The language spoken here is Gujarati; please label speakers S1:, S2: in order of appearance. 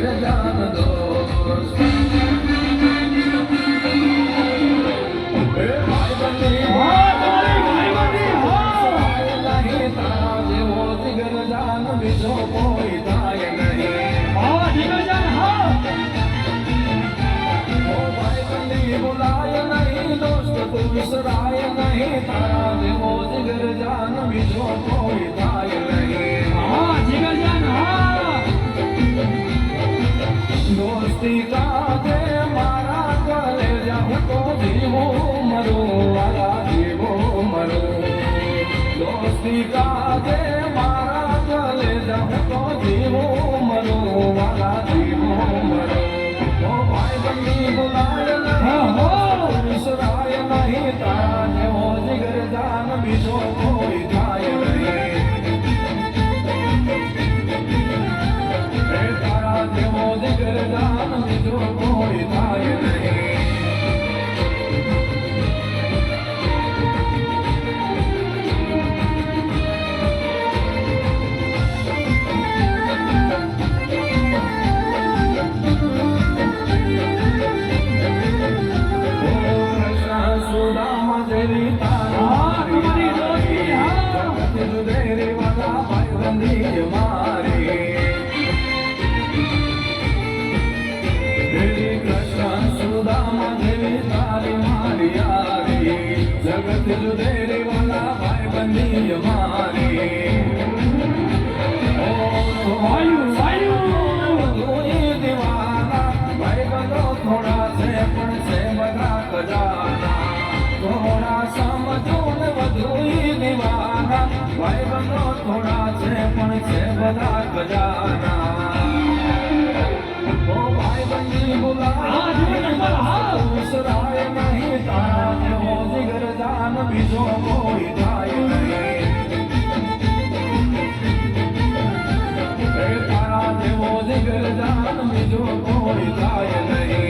S1: જાન દોસ્ત એ ભાઈ બંધી નહીં તારા જેવો જીગર જાન બીજો કોઈ થાય નહીં
S2: જીગર જાન હા
S1: ઓ ભાઈ બંધી બોલાય નહીં દોસ્ત તું વિસરાય નહીં તારા જેવો જીગર જાન બીજો કોઈ થાય નહીં
S2: જીગર જાન હા
S1: દોસ્તી કાજે મારા ગલે જાઉં તો જીવો મરો વાલા જીવો મરો દોસ્તી કાજે મારા ગલે જાઉં તો જીવો મરો વાલા જીવો મરો ઓ ભાઈ બંધી બોલાય નહીં વિસરાય નહીં તારા જેવો જીગર જાન બીજો કોઈ થાય નહીં તારા જેવો જીગર જાન બીજો કોઈ થાય નહીં સુદામા જેવી તારી
S2: તમારી દોસ્તી
S1: જુદેરી વાલા ભાઈ બંધી મારી દેવી કૃષ્ણ સુદામા જેવી તારી મારી યારી જગત જુદેરી વાલા ભાઈ બંધી મારી
S2: વાયુ વાયુ
S1: દીવાના ભાઈ બંધો થોડા છે પણ છે બધા ખજાના થોડા સમજો ને વધુ દીવાના ભાઈ બંધો થોડા છે પણ છે બધા ખજાના ઓ ભાઈ બંધી બોલાય વિસરાય નહીં તારા જેવો જીગર જાન બીજો કોઈ થાય નહીં તારા જેવો જીગર જાન બીજો કોઈ થાય નહીં